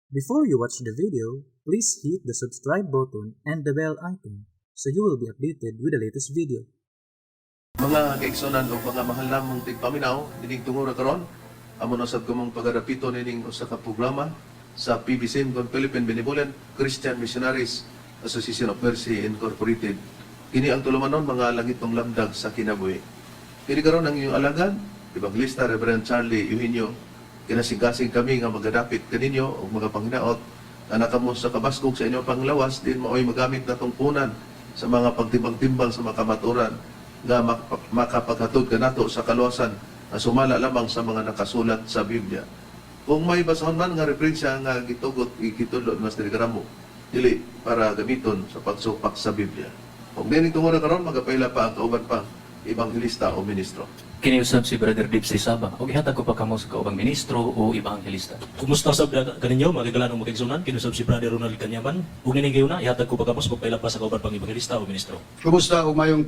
Before you watch the video, please hit the subscribe button and the bell icon so you will be updated with the latest video. Mga kaigsonan o mga mahal namong tigpaminaw, dining tungura karon, amo na sad kumong pagadapito nining usa ka programa sa PBCN kon Philippine Benevolent Christian Missionaries Association of Mercy Incorporated. Kini ang tulumanon mga langitong lamdag sa kinabuhi. Kini karon ang inyong alagad, Evangelista Reverend Charlie Eugenio. Kinasing-kasing kami nga magadapit kaninyo o mga panghinaot na nakamo sa kabaskog sa inyong panglawas, din mao'y magamit na tungkunan sa mga pagtimbang-timbang sa makamaturan nga makapaghatod ka nato sa kaluwasan na sumala lamang sa mga nakasulat sa Biblia. Kung may basahon man nga referensya nga gitugot, ikitudlo ni Master Garamo, dili para gamiton sa pagsupak sa Biblia. Kung din itong oras karon, magapaila pa ang kauban pa, ebanghilista o ministro. Kiniusap si Brother Dib sa Isaba. O gihatag ko pa kamo sa kaubang ministro o ebanghilista. Kumusta sa kaninyo, magagalanong magigsunan, kinusab si Brother Ronald Kanyaman. Kung nininggayo na, ihatag ko pa kamo sa pagpailap pa sa kauban pang ebanghilista o ministro. Kumusta umayong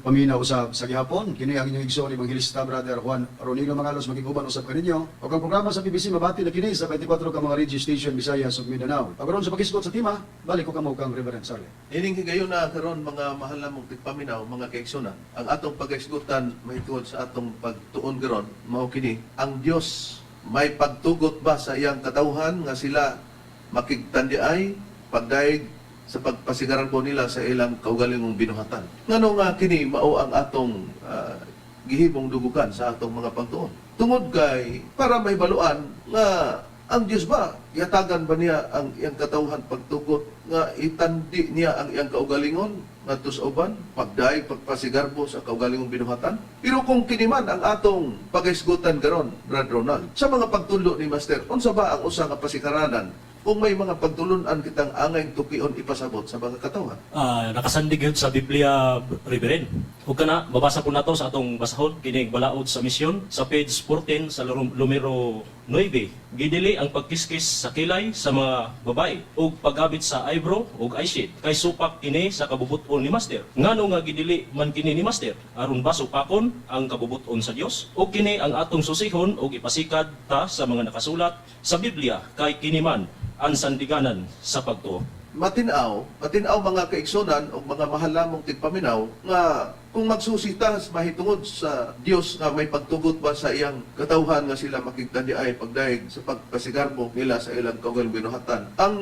paminaw usab sa gihapon? Kini ang inyong igsoon ebanghilista Brother Juan Ronilo Mangalos magiguban usab kaninyo. O ang programa sa BBC mabati na kini sa 24 ka mga radio station Visayas ug Mindanao. Pagkaron sa pagisgot sa tima, balik ko kamo kang Reverend Charlie. Ining higayon na karon mga mahal namong tigpaminaw, mga kaigsunan, ang atong pag-isgutan mahitungod sa atong pagtuon karon mao kini, ang Dios may pagtugot ba sa iyang katawhan nga sila makigtandiay pagdaig sa pagpasigaran po nila sa ilang kaugalingong binuhatan. Ngano nga kini mao ang atong gihimong dugukan sa atong mga pagtuon. Tungod kay para may baluan nga ang Dios ba, yatagan ba niya ang iyang katawhan pagtugot nga itandi niya ang iyang kaugalingon ngadto sa uban, pagdaig, pagpasigarbo sa kaugalingong binuhatan? Pero kung kiniman ang atong pag-isgutan karon, Brad Ronald, sa mga pagtulo ni Master, unsa ba ang usa nga pasikaranan kung may mga pagtulunan kitang angay tukion ipasabot sa mga katawhan? Nakasandig yun sa Biblia, Reverend. Huwag ka na, babasa po na to sa atong basahon, kining balaod sa misyon, sa page 14 sa numero 9. Gidili ang pagkiskis sa kilay sa mga babae, ug pagabit sa eyebrow ug eyeshade, kay supak kini sa kabubuton ni Master. Ngano nga gidili man kini ni Master, aron ba supakon ang kabubuton sa Dios? Ug kini ang atong susihon ug ipasikad ta sa mga nakasulat sa Biblia, kay kini man ang sandiganan sa pagtuo. Matinaw mga kaigsonan o mga mahal namong tigpaminaw nga kung magsusitas mahitungod sa Dios nga may pagtugot ba sa iyang katawhan nga sila makigtandiay pagdaig sa pagpasigarbo nila sa ilang kaugaling binuhatan. Ang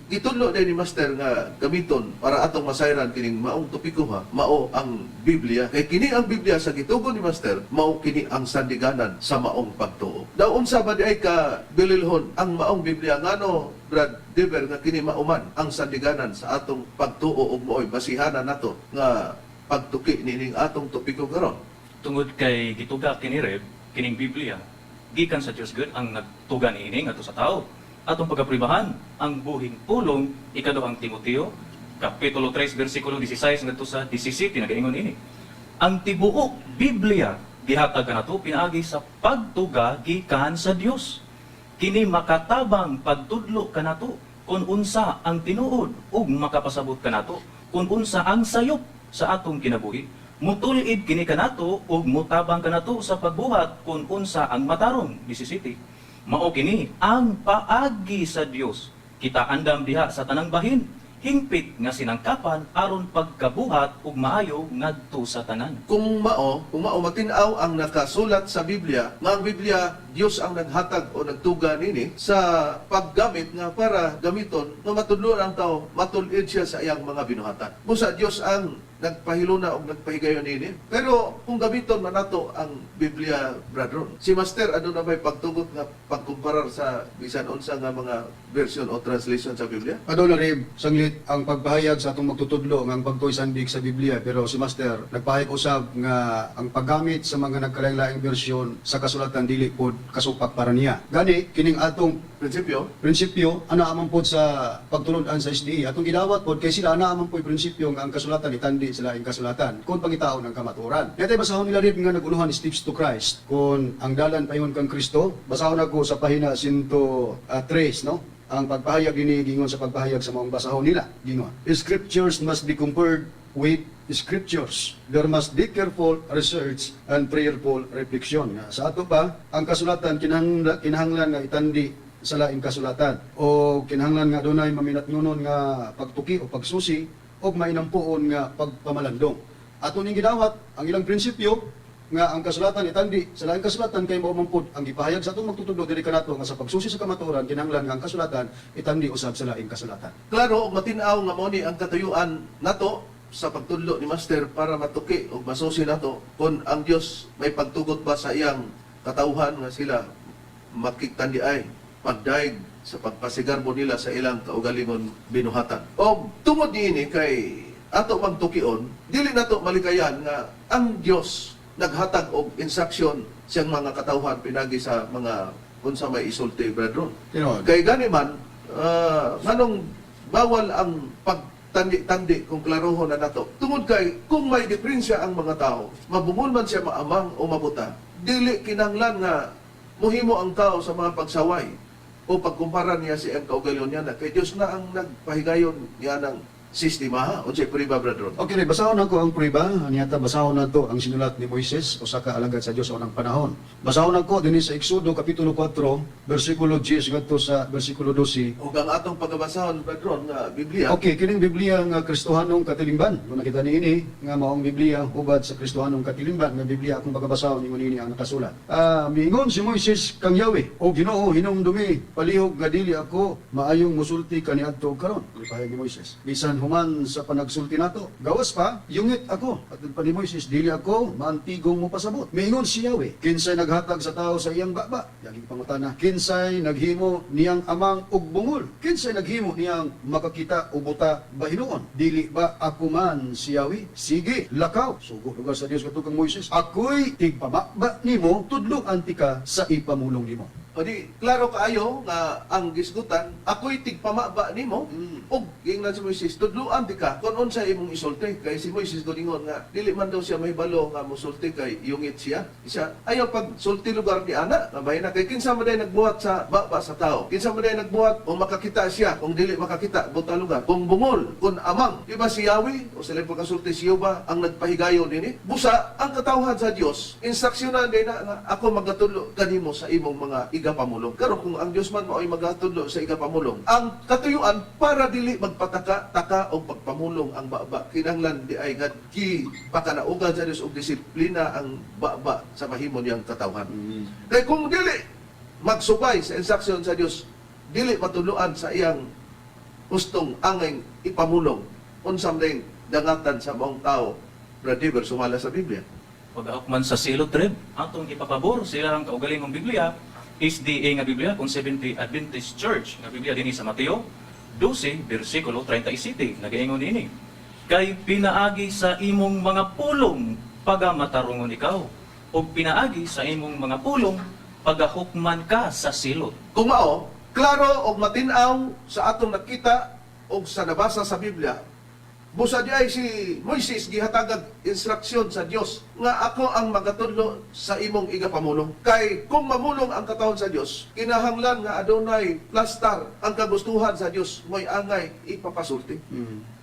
gitudlo ni Master nga gamiton para atong masayran kining maong topiko mao ang Biblia. Kay kini ang Biblia sa gitugon ni Master, mao kini ang sandiganan sa maong pagtuo. Daw unsa ba di ay ka bililhon ang maong Biblia ngano Brad Diver nga kini mauman ang sandiganan sa atong pagtuo ug mooy basihanan nato nga pagtuki nining atong topiko karon. Tungod kay gituga kini Reb, kining Biblia, gikan sa Dios gud ang nagtuga niini ngadto sa tao. Atong pagapribahan ang buhing pulong ikaduhang Timoteo kapitulo 3 bersikulo 16 ngadto sa 17 nagaingon ini. Ang tibuok Biblia gihatag kanato pinaagi sa pagtuga gikan sa Dios. Kini makatabang pagtudlo kanato kung unsa ang tinuod ug makapasabot kanato kung unsa ang sayop sa atong kinabuhi. Mutulid kini kanato ug mutabang kanato sa pagbuhat kung unsa ang matarong 17. Mao kini ang paagi sa Dios. Kita andam diha sa tanang bahin, hingpit nga sinangkapan aron pagkabuhat ug maayo ngadto sa tanan. Kung mao matin-aw ang nakasulat sa Biblia, nga ang Biblia Dios ang naghatag o nagtuga nini sa paggamit nga para gamiton nga matudlo ang tao, matulid siya sa iyang mga binuhatan. Busa Dios ang nagpahiluna o nagpahigayon nini. Pero kung gamiton man nato ang Biblia, Brother, si Master ano na may pagtugot nga pagkumparar sa bisan unsa nga mga version o translation sa Biblia? Aduna rin, sanglit ang pagpahayag sa atong magtutudlo ng pagtuoy sandig sa Biblia, pero si Master nagpahayag usab nga ang paggamit sa mga nagkalain-laing bersyon sa kasulatan dili pod kasupak para niya. Gani kining atong prinsipyo ana man pod sa pagtulod-an sa SDE. Atong gidawat pod kay sila ana man pod prinsipyo nga ang kasulatan itandi sila ing kasulatan kung pangitaon ng kamaturan. Yatay basahon nila rin nga naguluhan Steps to Christ kung ang dalan paingon kang Kristo. Basahon ako sa pahina 103 no. Ang pagpahayag ini gingon sa pagpahayag sa mga basahon nila gingon. Scriptures must be compared with scriptures. There must be careful research and prayerful reflection. Sa ato ba, ang kasulatan kinahanglan nga itandi sa laing kasulatan. O kinahanglan nga dunay maminatngunon nga pagtuki o pagsusi o mainampuon nga pagpamalandong. Ato ning gidawat ang ilang prinsipyo nga ang kasulatan itandi sa laing kasulatan kay mao mampud ang gipahayag sa atong magtutudlo diri kanato nga sa pagsusi sa kamatuoran kinahanglan nga ang kasulatan itandi usab sa laing kasulatan. Klaro og matin-aw nga mao ni ang katuyuan nato sa pagtudlo ni Master para matuki o masusi nato kung ang Dios may pagtugot ba sa iyang katawhan nga sila makiktandiay pagdaig sa pagpasigarbo nila sa ilang kaugalingon binuhatan. O tungod niini kay ato pagtukion, dili nato malikayan nga ang Dios naghatag og instruksyon siyang mga katawhan pinagi sa mga unsa may isulti, brethren. Tinuod. Kay gani man, nganong bawal ang pagtandi-tandi kung klarohon na nato. Tungod kay, kung may diferensya ang mga tao, mabungol man siya maamang o mabuta, dili kinanglan nga muhimo ang tao sa mga pagsaway o pagkumpara niya si ang kaugalingon niya na kay Diyos na ang nagpahigayon niya ng sistema. O siya, priba, brethren. Okay, basahon ako ang priba. Aniyata, basahon na to ang sinulat ni Moises o sa kaalagad sa Diyos sa unang panahon. Basahon ako din sa Exodo, Kapitulo 4, versikulo 10, ngadto sa versikulo 12. O ang atong pagabasahon, brethren, nga Biblia. Okay, kining Biblia nga Kristohanong katilingban. Kung nakita niini nga maong Biblia hubad sa Kristohanong katilingban nga Biblia akong pagabasahon ningon niini ang nakasulat. Miingon si Moises kang Yahweh o Ginoo hinumdumi palihog nga dili ako maayong musulti kaniadto karon. Ipahayag ni Moises. Bisan human sa panagsulti nato, gawas pa yungit ako. At pa ni Moises dili ako maantigong mo pasabot. Miingon si Yahweh, kinsay naghatag sa tao sa iyang baba? Yaging pangutana, kinsay naghimo niyang amang ug bungol? Kinsay naghimo niyang makakita o buta ba hinuon? Dili ba ako man si Yahweh? Sige, lakaw. Sugo lugar sa Dios katukang Moises. Ako'y tigpamaba nimo, tudloan ti ka sa ipamulong nimo. O di, klaro kaayo nga ang gisgutan, ako'y tigpamaba nimo, og gingnan si Moises, tudluan di ka, kung unsa imong isulti. Kay si Moises dolingon nga, dili man daw siya may balo nga musulti kay yungit siya. Isa, ayaw pag sulti lugar ni ana, nabay na kay kinsa man day nagbuhat sa baba sa tao. Kinsa man day nagbuhat kung makakita siya, kung dili makakita, buta lugar. Kung bungol, kung amang, di ba si Yahweh, o sila pagkasulti si Yehova, ang nagpahigayon nini. Busa, ang katawhan sa Dios, instruksyonan din na nga, ako magatudlo kanimo sa imong mga igapamulong. Pero kung ang Dios man mao'y magatudlo sa igapamulong, ang katuyuan para dili magpataka-taka o pagpamulong ang baba. Kinahanglan di ay nga ki pakanaugan sa Dios og disiplina ang baba sa mahimo niyang katawhan. Kaya kung dili magsubay sa instruksyon sa Dios, dili matuluan sa iyang hustong angay ipamulong unsam ding dangatan sa maong tao bradiver sumala sa Biblia. Pag-aukman sa silot trib, atong ipapabor sila ang kaugalingong Biblia, SDA nga Biblia, kung Seventh-day Adventist Church nga Biblia din sa Mateo 12, versikulo 37, nagaingon ini. Kay pinaagi sa imong mga pulong pagamatarungon ikaw, o pinaagi sa imong mga pulong pagahukman ka sa silot. Kung mao, klaro og matinaw sa atong nakita og sa nabasa sa Biblia, busa di ay si Moises gihatagag instruksyon sa Dios nga ako ang magatudlo sa imong igapamulong. Kay kung mamulong ang katawhan sa Dios, kinahanglan nga adunay plastar ang kagustuhan sa Dios mo'y angay ipapasulti.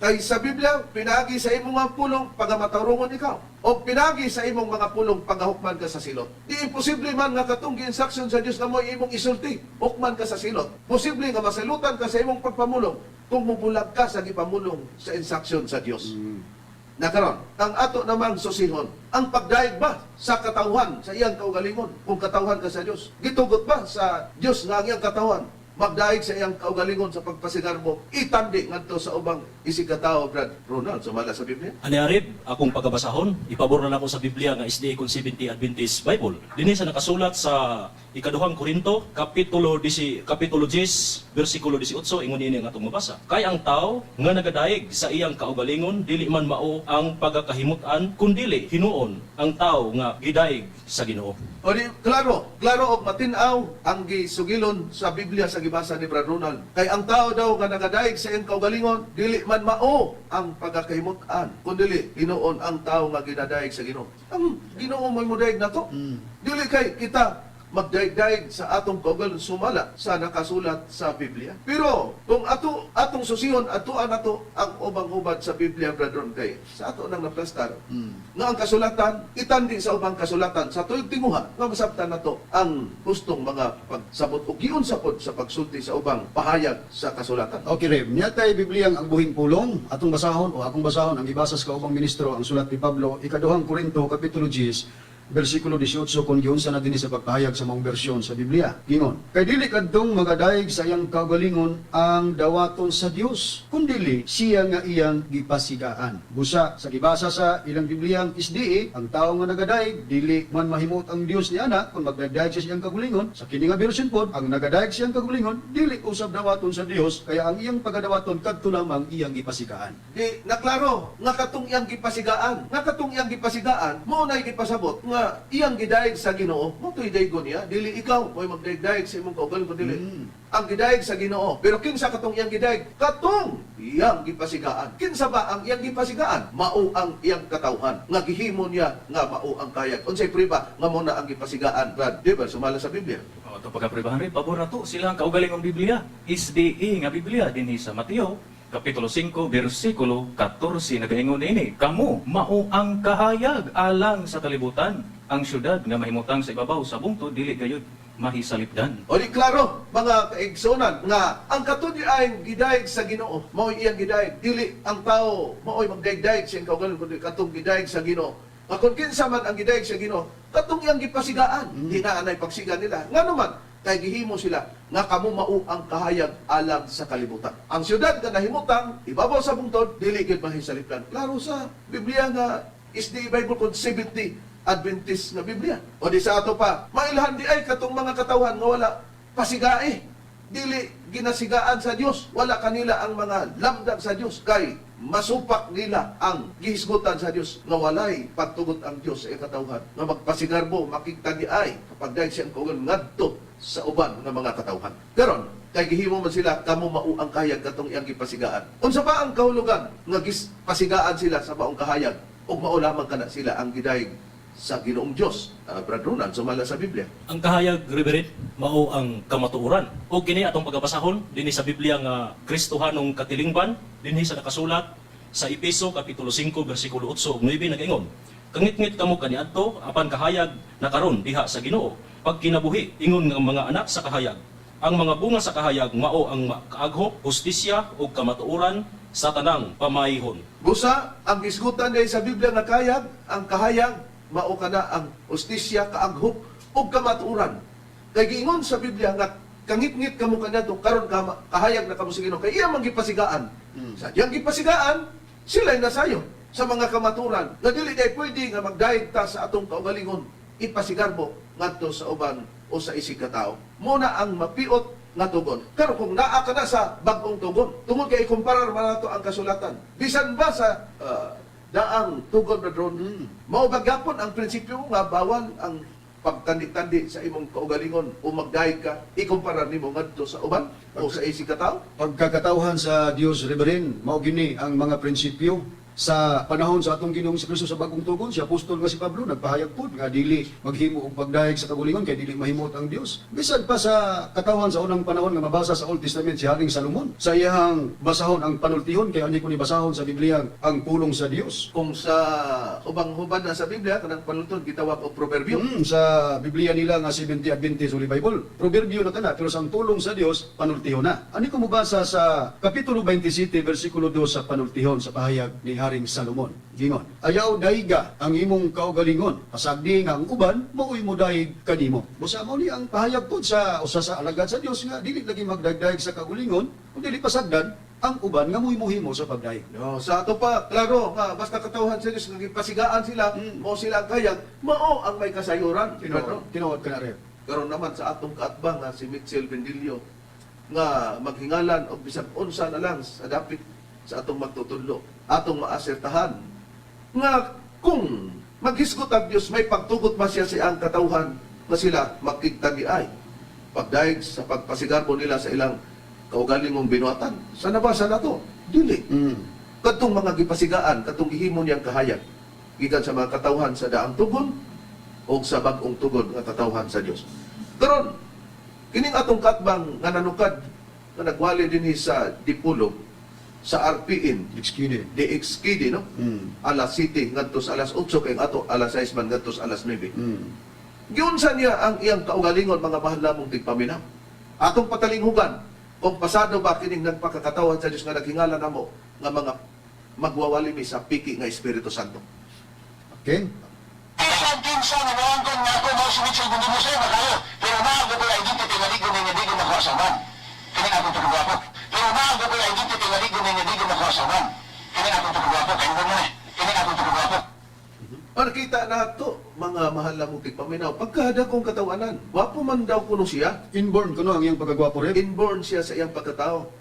Kay sa Biblia, pinagi sa imong mga pulong pagamatarungon ikaw o pinagi sa imong mga pulong pagahukman ka sa silot. Di imposible man nga katong gi-instruction sa Dios nga mo'y imong isulti, hukman ka sa silot. Posible nga masalutan ka sa imong pagpamulong kung mubulag ka sa gipamulong sa instruction sa Dios. Nakaron, ang ato namang susihon, ang pagdaig ba sa katawhan sa iyang kaugalingon kung katawhan ka sa Dios? Gitugot ba sa Dios nga ang iyang katawhan? Magdaig sa iyang kaugalingon sa pagpasigar mo, itandi ngadto sa ubang isigatawo, Brad Ronald, sumala sa Biblia? Ani arib, akong pagkabasahon, ipabor na ako sa Biblia nga SDA kung Seventh-day Adventist Bible. Dinhi sa nakasulat sa ikaduhang Korinto, kapitulo 10, versikulo 18, ingon ini nga atong mabasa. Kay ang tao nga nagadaig sa iyang kaugalingon, dili man mao ang pagakahimutan, kundili hinuon ang tao nga gidaig sa Ginoo. O di, klaro og matinaw ang gisugilon sa Biblia sa gibasa ni Brad Ronald. Kay ang tao daw nga nagadaig sa iyang kaugalingon, dili man mao ang pagakahimutan, kundili hinuon ang tao nga gidadaig sa Ginoo. Ang Ginoo mo'y mudaig nato. Dili kay kita magdaigdaig sa atong kaugalingon sumala sa nakasulat sa Biblia. Pero kung atong susihon atuan nato ang ubang-ubad sa Biblia, brethren, kay sa ato nang naplastar nga ang kasulatan itandi sa ubang kasulatan sa tuig tinguha nga masabtan nato ang gustong mga pagsabot o giunsa pod sa pagsulti sa ubang pahayag sa kasulatan. Okay, Rev. Niyatay Bibliang ang buhing pulong, atong basahon o akong basahon, ang ibasa sa kaubang ministro, ang sulat ni Pablo, ikaduhang Korinto, Kapitulo 10, versikulo 18, kung giunsa na din sa pagpahayag sa mong bersyon sa Biblia. Gingon, kay dili kadtong magadaig sa iyang kaugalingon ang dawaton sa Dios, kundili siya nga iyang gipasigaan. Busa sa gibasa sa ilang Bibliang SDA, ang tao nga nagadaig dili man mahimot ang Dios ni ana kung magdadaig siya siyang kagulingon. Sa kini nga bersyon pod, ang nagadaig siyang kagulingon dili usab dawaton sa Dios, kaya ang iyang pagadawaton kadto lamang iyang gipasigaan. Di naklaro nga katong iyang gipasigaan. Nga katong iyang gipasigaan, mo nay gipasabot nga iyang gidaig sa Ginoo. Mo toy daygon niya, dili ikaw moy magdaig sa imong kaugalingon dili. Ang gidaig sa Ginoo. Pero kinsa katong iyang gidaig? Katong iyang gipasigaan. Kinsa ba ang iyang gipasigaan? Mao ang iyang katawhan. Nga gihimo niya nga mao ang kayag. Unsay priba nga mo na ang gipasigaan, Brad? Di ba sumala sa Biblia? O, ito pagkapribahan rin, pabor na to. Sila ang kaugalingong Biblia. SDE nga Biblia din sa Mateo, Kapitulo 5, versikulo 14, nagaingon ini, kamu mao ang kahayag alang sa kalibutan. Ang syudad nga mahimutang sa ibabaw sa bungtod, dili gayud mahisalipdan. O di klaro, mga kaigsonan, nga ang katudi ay gidaig sa Ginoo, mao'y iyang gidaig. Dili ang tao, mao'y magdaigdaig siyang kaugalingon, kundi katong gidaig sa Ginoo. Kung kinsa man ang gidaig sa Ginoo, katong iyang gipasigaan. Di na anay pagsiga nila. Nga naman, kay gihimo sila nga kamo mao ang kahayag alang sa kalibutan. Ang syudad nga nahimutang ibabaw sa bungtod dili gid mahisalipdan. Klaro sa Biblia nga SDA Bible Code 70 Adventist nga Biblia. O di sa ato pa, mailhan di ay katong mga katawhan nga wala pasigae. Dili ginasigaan sa Dios. Wala kanila ang mga lamdag sa Dios kay masupak nila ang gihisgutan sa Dios nga walay pagtugot ang Dios sa ikatawhan nga magpasigarbo makita di ay kapag dahil siyang kaugalingon ngadto sa uban ng mga katawhan. Karon kay gihimo man sila kamo mao ang kahayag katong iyang gipasigaan. Unsa ba ang kahulugan nga pasigaan sila sa maong kahayag ug mao lamang kana sila ang gidaig sa Ginoong Dios? Brad Ronan, sumala sa Biblia. Ang kahayag, Reverend, mao ang kamatuoran. O kini atong pagabasahon dinhi sa Biblia nga Kristohanong katilingban, dinhi sa nakasulat sa Epeso Kapitulo 5 versikulo 8 ug 9 nagaingon, kangit-ngit kamo kaniadto apan kahayag na karon diha sa Ginoo. Pag kinabuhi ingon nga mga anak sa kahayag. Ang mga bunga sa kahayag mao ang kaaghop, hustisya ug kamatuoran sa tanang pamayhon. Busa ang gisgutan dahil sa Biblia nga kayag, ang kahayag mao kana ang hustisya, kaaghop ug kamatuoran. Kay giingon sa Biblia nga kangit-ngit kamo kaniadto karon kahayag na kamo sa Ginoo kay iya man gipasigaan. Sa diyang gipasigaan, sila'y nasayo sa mga kamaturan. Nga dili day pwede nga magdaig ta sa atong kaugalingon ipasigarbo ngadto sa uban o sa isig ka tao. Muna ang mapiot nga tugon. Pero kung naa ka na sa bagong tugon, tungod kay ikumparar man nato ang kasulatan. Bisan ba sa daang tugon na drone, mao bagapon ang prinsipyo nga bawal ang pagtandi-tandi sa imong kaugalingon o magdaig ka, ikumparar nimo ngadto sa uban o sa isig ka tao. Pagkakatauhan sa Dios, Reverend, mao gini ang mga prinsipyo sa panahon sa atong Ginoong Kristo sa bagong tugon. Si apostol nga si Pablo nagpahayag pud nga dili maghimo og pagdayeg sa kagulingon kay dili mahimot ang Dios. Bisan pa sa katawhan sa unang panahon nga mabasa sa Old Testament si Haring Salomon, sa iyang basahon ang panultihon kay ani ko ni basahon sa Biblia ang pulong sa Dios. Kung sa ubang hubad na sa Biblia kanang panultod gitawag og proverbio. Sa Biblia nila nga 70 Adventist Holy Bible, proverbio na kana pero sa pulong sa Dios panultihon na. Ani ko mobasa sa kapitulo 27 bersikulo 2 sa panultihon sa pahayag ni Haring Salomon. Gingon, ayaw daiga ang imong kaugalingon, pasagdi nga ang uban mao'y mo daig kanimo. Busa mo ni ang pahayag pod sa usa sa alagad sa Dios nga dili lagi magdagdag sa kaugalingon, kundi dili pasagdan ang uban nga mo'y muhimo sa pagdaig. No, sa ato pa, klaro, nga, basta katawhan sa Diyos, pasigaan sila, mo sila ang kayag, mao ang may kasayuran. Tinawad ka na rin. Karon naman sa atong kaatbang nga si Mitchell Bendilio, nga maghingalan o bisag unsa na lang sa dapit sa atong magtutudlo, atong maasertahan, nga kung maghisgot ang Diyos, may pagtugot ba siya sa ang katawhan na sila makigtagiay. Pagdaig sa pagpasigarbo nila sa ilang kaugalingong binuatan. Sa nabasa na to? Dili. Katong mga gipasigaan, katong gihimo niyang kahayag, gikan sa mga katawhan sa daang tugon o sa bagong tugon nga katawhan sa Dios. Karon, kining atong katbang nga nanukad nga nagwali dinhi sa Dipolog sa RPN DXKD no alas 7 ngadto sa alas 8 kay ato alas 6 man ngadto sa alas 9. Giunsa niya ang iyang kaugalingon mga mahal namong tigpaminaw. Atong patalinghugan kung pasado ba kining nagpakakatawan sa Dios nga naghingala namo nga mga magwawalimi sa piki nga Espiritu Santo. Okay? Isang pinsa na naangkon nga ako mo sumit sa gundi mo sa'yo makayo. Pero maago ko yung identity nga di ko na hindi ko makuwasaman. Kini akong tukugwapo. Pero maago ko yung identity nga di ko na hindi ko makuwasaman. Kini akong tukugwapo. Kaya mo na kini akong tukugwapo. Nakita na to mga mahal namong tigpaminaw. Pagkada kong katawanan, wapo man daw kuno siya. Inborn kuno ang iyang pagkagwapo rin. Inborn siya sa iyang pagkatao.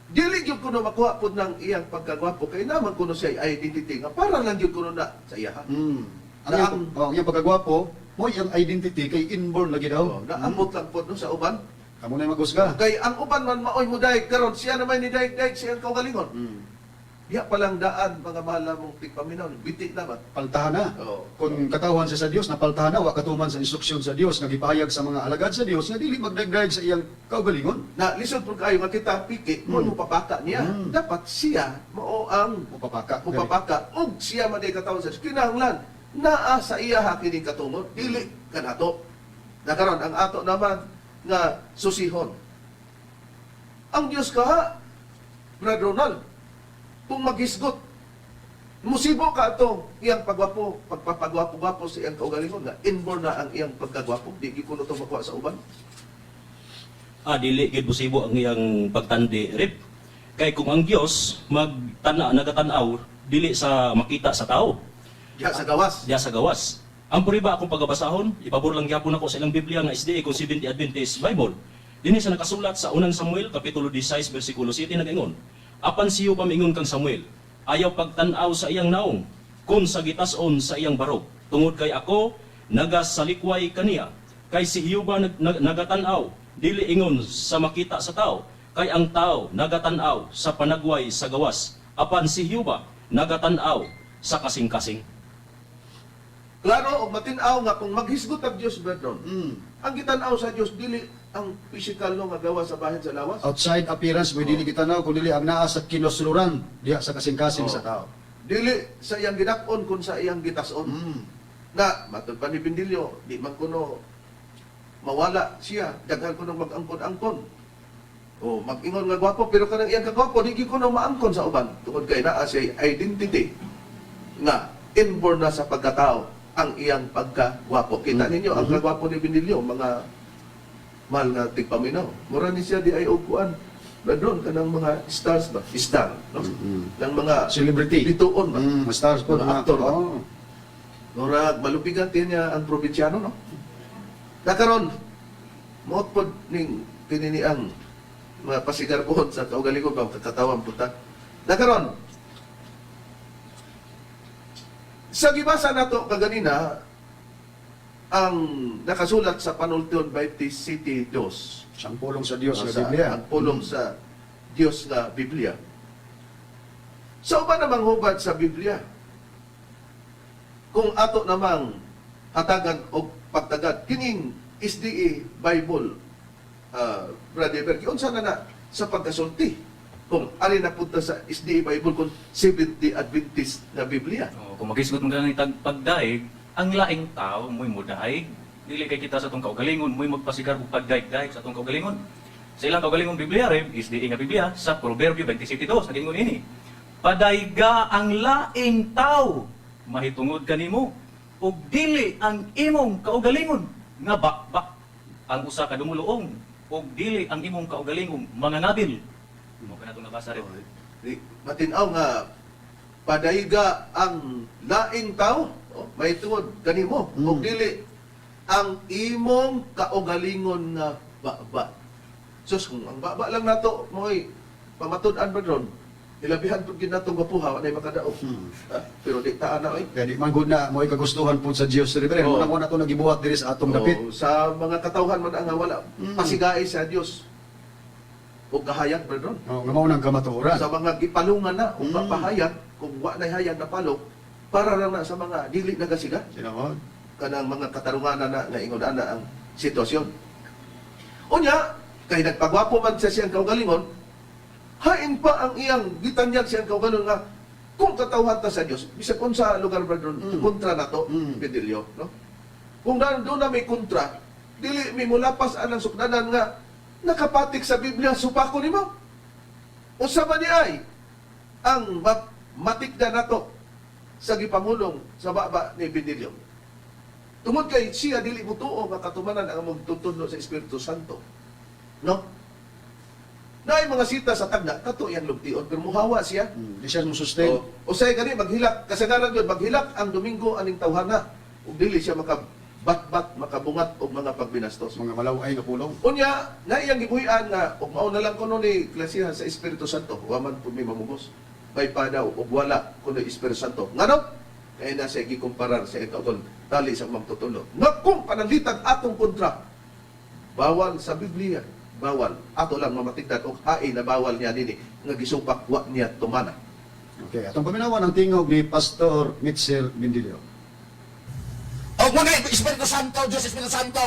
Dili gyud kuno makuha pud ng iyang pagkagwapo kay naman kuno siya identity nga para lang gyud kuno na sa iya. Ang iyang pagkagwapo, mo iyang identity kay inborn lagi daw. Naamot lang pud no sa uban. Kamu na maghusga. Kay ang uban man maoy mo dayeg karon siya naman ni dayeg siyang kaugalingon. Diya palang daan mga mahal namong tigpaminaw, biti na ba? Paltahan na. Oo. Kung katawhan siya sa Dios, napaltahan na, wa katuman sa instruksyon sa Dios, nagipahayag sa mga alagad sa Dios, nga dili magdagdag sa iyang kaugalingon. Na lisod pud kayo nga kita piki, mo papaka niya. Dapat siya mao ang Mupapaka. mupapaka ug siya man day katawhan sa Dios. Kinahanglan naa sa iya ha kini katungod, dili kanato. Nakaron ang ato naman nga susihon. Ang Dios ka, Brad Ronald, kung maghisgot, musibo ka ito, iyang pagwapo, pagpapagwapo-gwapo sa iyang kaugalingon nga, inborn na ang iyang pagkagwapo, di gikuno ito makuha sa uban. Dili gid posibo ang iyang pagtandi rib. Kay kung ang Dios nagatanaw dili sa makita sa tao, Diya sa gawas. diya sa gawas. Ang puriba akong pagabasahon, ipabor lang gyapon ako sa ilang Biblia nga SDA kung Seventh-day Adventist Bible. Dinhi sa nakasulat sa unang Samuel kapitulo 16 bersikulo 7 nagaingon, apan siyo pamingon kang Samuel, ayaw pagtan-aw sa iyang naong, kun sa gitas-on sa iyang barok. Tungod kay ako, nagasalikway kaniya. Kay si Hiuba nagatan-aw, dili ingon sa makita sa tao. Kay ang tao nagatan-aw sa panagway sa gawas. Apan si Hiuba nagatan-aw sa kasing-kasing. Klaro, og matinaw nga kung maghisgot ang Diyos, Bretron, ang gitanaw sa Diyos, dili ang physical no nga gawa sa bahin sa lawas. Outside appearance, may dili kita na, kung dili ang naa sa kinusluran, diya sa kasing-kasing sa tao. Dili sa iyang gidakon kung sa iyang gitason. Na, matod pa ni Bindilyo, di man kuno mawala siya, daghan kuno mag-angkon-angkon. O mag-ingon nga gwapo, pero kanang iyang kagwapo, di kuno maangkon sa uban. Tungod kay naa siya identity nga inborn na sa pagkatao ang iyang pagkagwapo. Kita ninyo, ang kagwapo ni Bindilyo, mga mahal nga tigpaminaw. Mura ni siya di ay upuan. Doon ka ng mga stars ba? Star, no? Ng mga Celebrity. bituon ba? Stars po. Mga aktor ba? Oh. Mura, malupigan niya ang probinsyano, no? Nakaroon, moot po ning kinini ang mga pasigar po sa kaugalingon ba, kakatawang puta. Nakaroon, sa gibasa nato kaganina, ang nakasulat sa Panultian 27:2. Siyang pulong sa Diyos Sa sa Biblia. Ang pulong sa Diyos nga Biblia. Sa uban namang hubad sa Biblia, kung ato namang hatagan o pagtagad, kining SDA Bible, Brother Berky, unsa na sa pagkasulti? Kung ari na punta sa SDA Bible, kung Seventh-day Adventist na Biblia. Kung magisgot mo ganang pagdaig, ang laing tao mo'y mudaig. Dili kay kita sa itong kaugalingon, mo'y magpasigar og pagdaig-daig sa itong kaugalingon. Sa ilang kaugalingon Biblia rin, SDA nga Biblia, sa Proverbio 27:2, nagingon ini. Padayga ang laing tao, mahitungod kanimo, ug dili ang imong kaugalingon nga bakbak ang usa ka dumuluong, ug dili ang imong kaugalingon mangangabil. Mo kana itong nabasa rin. Matinaw nga padayga ang laing tao, may tungod kanimo, ug dili ang imong kaugalingon nga baba. Sus, kung ang baba lang nato mo'y pamatud-an ba ron? Ilabihan po ginatong gapuha, anay makadaog. Pero di taan na, oy. Kaya di man gud na mo kagustuhan po sa Dios. Reverend, Oo. muna to nagibuhat diri sa atong dapit. Sa mga katawhan man ang wala, pasigay sa Dios. O kahayag, brethren. Nga mao nang kamatuoran. Sa mga gipalungan na, o papahayag, kung wa na hayag na palok, para lang na sa mga dili nagasiga. Sino mo? Kanang mga katarungan na ingon ana ang sitwasyon. Unya, kay nagpagwapo man siya siyang kaugalingon, hain pa ang iyang gitanyag siyang kaugalingon nga, kung katawhan ta sa Dios, bisag kung sa lugar brother, kontra na to, Bedilio, no? Kung doon na may kontra, dili mi mulapas anang sukdanan nga nakapatik sa Biblia supako nimo. Usa man ni ay ang matikda nato sa gipangulong sa baba ni Bedilio. Tungod kay siya dili mo tuo nga katumanan ang magtutuno sa Espiritu Santo. No? Naay mga sita sa tagna, kato iyang lugtion, pero muhawa siya. Di siya sustain. O say gani maghilak, kasagaran yun, maghilak ang Domingo aning tawhana. Ug dili siya makabat-bat, makabungat og mga pagbinastos. Mga malaway nga pulong. Unya, na iyang gibuhian nga, ug mao na lang kuno ni klasiha sa Espiritu Santo, waman pud may mamugos. May pa daw, ug wala kuno Espiritu Santo. Ngano? Kaya na siya gikumparar sa ikaw tali sa magtutulo. Nga kung pananglitan atong kontra, bawal sa Biblia, bawal. Ato lang mamatigdan o hain na bawal niya nini, nga gisupak wa niya tumana. Okay, atong paminawan ang tingog ni Pastor Mitchell Mindilio. O muna Espiritu Santo, Diyos Espiritu Santo.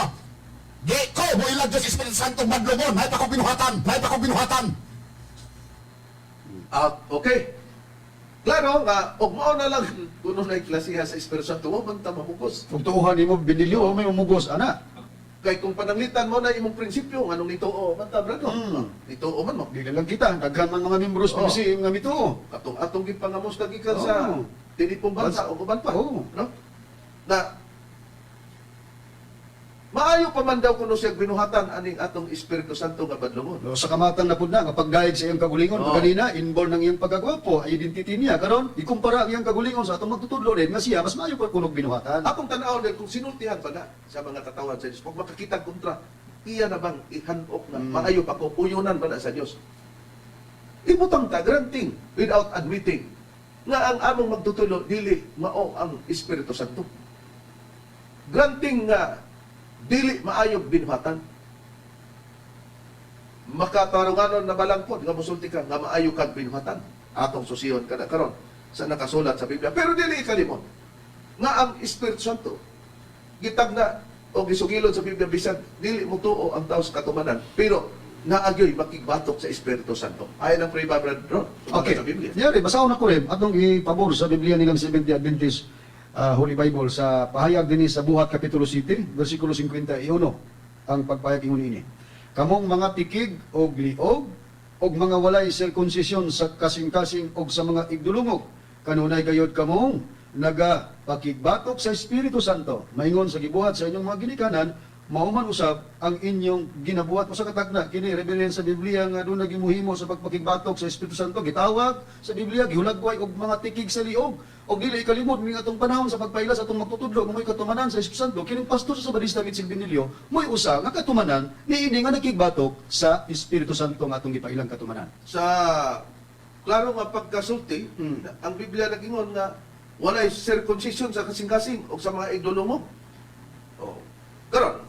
Di ko, mo ilang Diyos Espiritu Santo, madlungon, may pa ko binuhatan. Okay. Klaro nga, og mao na lang kuno na klasiha sa Espiritu Santo, mo man ta mamugos. Kung tuuhan nimo Mindilio, may umugos, ana. Kay kung pananglitan mo na imong prinsipyo, anong nituo man ta brado? Nituo man mo. Di lang kita, daghan man mga membros Oo. PBC nga mituo. Atong gipangamos kagikan sa Oo. tinipong bansa o uban pa. Oo. No? Na maayo pa man daw kuno siya binuhatan aning atong Espiritu Santo nga badlongon. No, sa kamatan na pud na kapag dahil sa iyang kagulingon, Oo. kanina inborn ng iyang pagkagwapo, identity niya karon ikumpara ang iyang kagulingon sa atong magtutudlo din nga siya mas maayo pa kunog binuhatan. Akong tanaw din kung sinultihan pa na sa mga katawan sa Diyos, pag makakita kontra, iya na bang ihanok na maayo pa ko, uyunan ba na sa Diyos? Ibutang ta, granting, without admitting, nga ang among magtutulo, dili mao ang Espiritu Santo. Granting nga, dili maayog binuhatan. Makatarunganon na balangkod, nga musulti ka, nga maayo kang binuhatan. Atong susiyon ka na karon sa nakasulat sa Biblia. Pero dili ikalimon, nga ang Espiritu Santo, gitag na o gisugilon sa Biblia, bisan, dili mo tuo ang tao sa katumanan, pero naagyoy makigbatok sa Espiritu Santo. Ayon ang Pray Bible Ron, Okay. sa Biblia. Yari, basahon ako rin atong ipabor sa Biblia nilang Seventh-day Adventist Holy Bible sa pahayag dinhi sa Buhat Kapitulo 7, versikulo 51 ang pagpahayag ingon ini. Kamong mga tikig og liog og mga walay sirkunsisyon sa kasing-kasing og sa mga igdulungog kanunay gayod kamong nagapakigbatok sa Espiritu Santo. Maingon sa gibuhat sa inyong mga ginikanan, mauman usab ang inyong ginabuhat mo sa katagna kini reference sa Biblia nga doon nagimuhimo sa pagpakigbatok sa Espiritu Santo gitawag sa Biblia gihulagway og mga tikig sa liog og dili ikalimot ning atong panahon sa pagpaila sa atong magtutudlo kung may katumanan sa Espiritu Santo kining pastor sa Badista Mitchell Benilio mo'y usa nga katumanan niini nga nakigbatok sa Espiritu Santo nga atong gipailang katumanan. Sa klaro nga pagkasulti, ang Biblia nagingon nga walay circumcision sa kasing-kasing o sa mga idolong mo. Oh. Karon,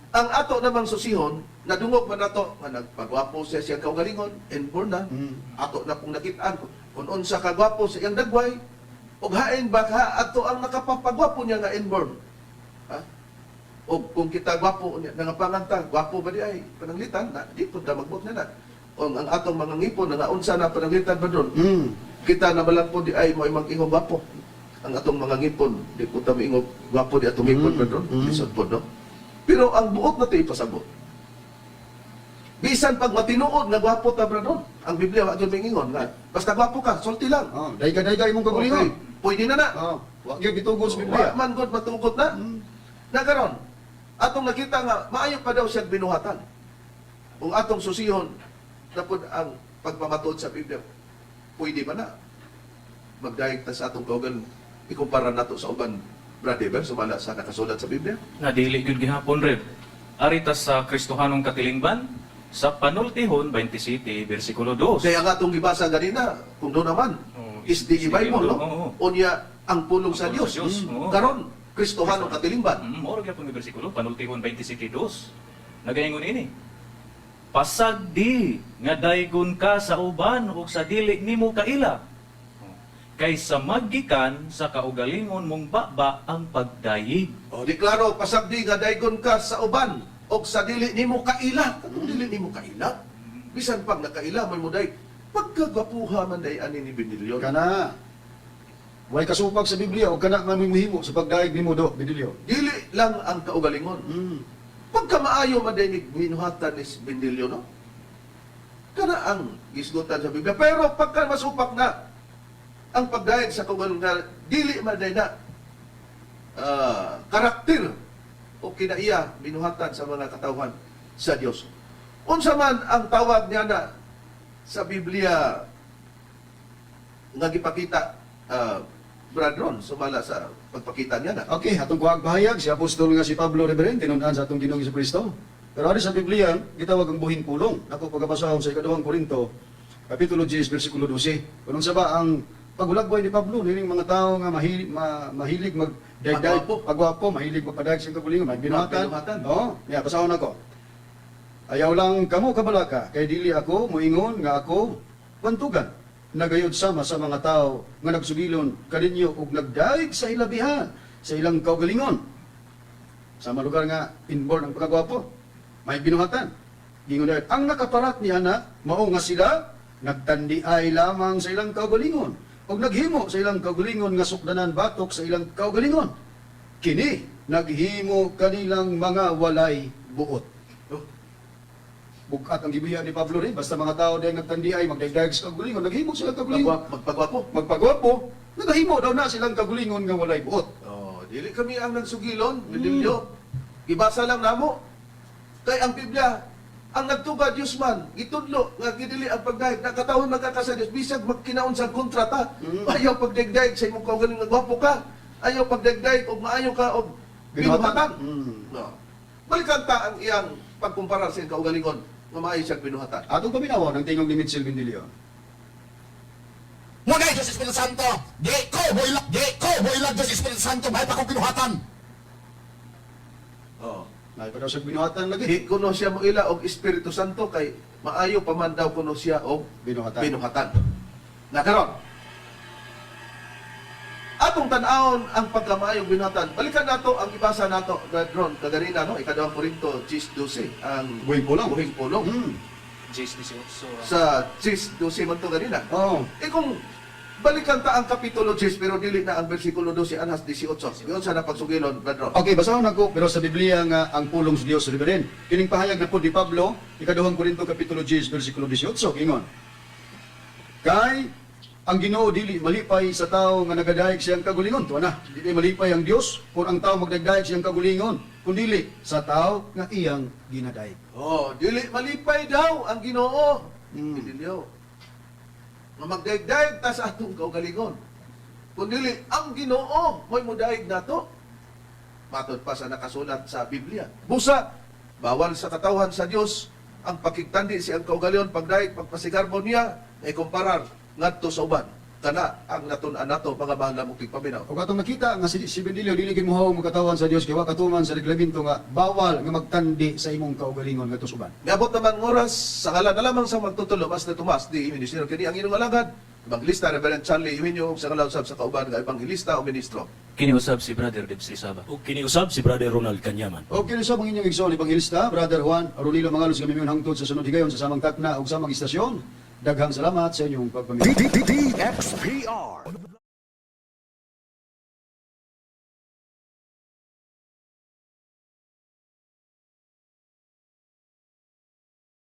ang ato namang susihon, nadungog man nato nga nagpagwapo siya siyang kaugalingon, inborn na, ato na pong nakitaan kung unsa kagwapo sa iyang dagway, ug hain baka ato ang nakapapagwapo niya nga inborn. Ha? O kung kita gwapo niya, nangapanganta, gwapo ba di ay pananglitan, na, di po na magbot na na. O ang atong mga ngipon, nga unsa na pananglitan ba doon? Kita na malang po di ay mo imang ingong gwapo. Ang atong mga ngipon, di po kami ingong gwapo di atong ngipon ba doon? Lisod po, no? Pero ang buot na ito ipasabot. Bisan pag matinuod nga gwapo ta bra doon. Ang Biblia wa gyud mingingon nga basta gwapo ka, sulti lang. Oh, dayga imong kagulingon. Okay, pwede na na. Oh, wa gyud bitugod sa Wa Biblia. man gud matugot na. Nagaron. Atong nakita nga maayo pa daw siya binuhatan. Kung atong susihon napod ang pagmamatuod sa Biblia, pwede ba na? Magdayeg ta sa atong kaugan, ikumpara nato sa uban brother, sumala sa nakasulat sa Biblia. Na dili gyud gihapon red. Arita sa Kristohanong katilingban sa Panultihon 27 bersikulo 2. Kaya nga itong gibasa ganina, kung doon naman, Oo, is the Bible, no? oo. Unya, ang pulong sa Ang pulong Diyos. sa Diyos, oo. Karon, Kristohanong katilingban. Moro gyapon nga bersikulo Panultihon 27:2. Nagaingon ini. Pasagdi nga daygon ka sa uban ug sa dili nimo kaila. kaysa maggikan sa kaugalingon mong baba ang pagdayig. O di klaro, pasabdi nga daygon ka sa uban o sa dili nimo kaila. Katong dili nimo kaila. Bisan pag nakaila man mo day, pagkagwapuha man day ani ni Benilyon. Kana, way kasupag sa Biblia, o kana mamimihimo sa pagdaig ni mo do, Benilyo. Dili lang ang kaugalingon. Pagka maayo man day ni binuhatan ni Benilyon, no? Kana ang gisgutan sa Biblia. Pero pagka masupak na ang pagdaig sa kaugalingon, dili man day na karakter o kinaiya binuhatan sa mga katawhan sa Dios. Unsa man ang tawag niya na sa Biblia nga gipakita Brad Ron sumala sa pagpakita niya na. Okay, atong kuhag bahayag, si Apostol nga si Pablo Reverend, tinundan sa atong Ginoong Kristo. Pero ari sa Biblia, gitawag ang buhing pulong. Ako pagkabasahon sa ikaduhang Korinto, Kapitulo 10, versikulo 12. Kunong sa ba ang pagulagway ni Pablo, nining mga tao nga mahilig magdayday, pagwapo, mahilig magpadayag sa kagulingon, may binuhatan. Oo, basahon ako. Ayaw lang kamo kabalaka, kay dili ako moingon nga ako bantugan. Nagayod sama sa mga tao nga nagsugilon kaninyo ug nagdaig sa ilabihan sa ilang kaugalingon. Sa mga lugar nga inborn ang pagkagwapo, may binuhatan. Gingon dahil, ang nakaparat niya na mao nga sila nagtandiay lamang sa ilang kaugalingon ug naghimo sa ilang kaugalingon nga sukdanan batok sa ilang kaugalingon. Kini naghimo kanilang mga walay buot. Bukat ang gibiya ni Pablo rin, basta mga tao dahil nagtandiay, magdagdag sa kagulingon, naghimo sila kagulingon. Magpagwapo, naghimo daw na silang kagulingon nga walay buot. Oh, dili kami ang nagsugilon, Benilyo. Ibasa lang namo. Kay ang Biblia, ang nagtuga Dios man, gitudlo nga gidili ang pagdayeg nakatawon magkakasa Dios bisag magkinaon sa kontrata. Ayaw pagdagdag sa imong kaugalingon nga gwapo ka. Ayaw pagdagdag og maayo ka og binuhatan. No. Balikan ta ang iyang pagkumpara sa iyang kaugalingon nga maayo siyang binuhatan. Atong paminawa ng tingog ni Mitchell Benilio. Muna Diyos Espiritu Santo, di ko boilag Diyos Espiritu Santo, may pa kong pinuhatan. Oh. May pa daw sa binuhatan lagi. Di kuno siya mo ila og Espiritu Santo kay maayo pa man daw kuno siya og binuhatan. Nakaron. Atong tan-awon ang pagkamaayong binuhatan. Balikan nato ang ibasa nato Ron kaganina no ikaduhang Korinto 10:12 ang Buhing pulong. buhing pulong. Jace 18. Sa 10:12 man to ganina. Oh. Kung balikan ta ang kapitulo 10 pero dili na ang bersikulo 12 anhas 18. Yun sa napagsugilon Brad Ron. Okay, basahon ako, pero sa Biblia nga ang pulong sa Dios Reverend. Kining pahayag na po ni Pablo, ikaduhang Korinto Kapitulo 10, versikulo 18, ingon. Kay ang Ginoo dili malipay sa tao nga nagadayeg siyang kagulingon. Tuwa na, dili malipay ang Dios kung ang tao magdagdayeg siyang kagulingon, kundi sa tao nga iyang ginadayeg. Oh, dili malipay daw ang Ginoo. Benilyo. Nga magdaig-daig ta sa atong kaugalingon. Kung dili ang Ginoo mo'y mudaig nato. Matod pa sa nakasulat sa Biblia. Busa, bawal sa katawhan sa Dios ang pakigtandi siyang kaugalingon, pagdaig, pagpasigarbon niya, ay kumparar ngadto sa uban. Kana ang natun-an nato mga mahal mong tigpaminaw. O katong nakita nga si Benilio dili gid mohaw magkatawan sa Dios kay wa katuman sa reglamento nga bawal nga magtandi sa imong kaugalingon ngadto sa uban. Niabot naman ng oras sa ngalan na lamang sa magtutulo mas na Tomas di Ministro kini ang inyong alagad. Evangelista Reverend Charlie Iminyo sa ngalaw sa kauban nga evangelista o ministro. Kiniusab si Brother Debs Lisaba. O kiniusab si Brother Ronald Canyaman. O kinusab ang inyong igsoon evangelista, Brother Juan Arulilo Mangalos kami hangtod sa sunod higayon sa samang takna ug samang istasyon. Daghang salamat sa inyong pagpamilya. DXPR.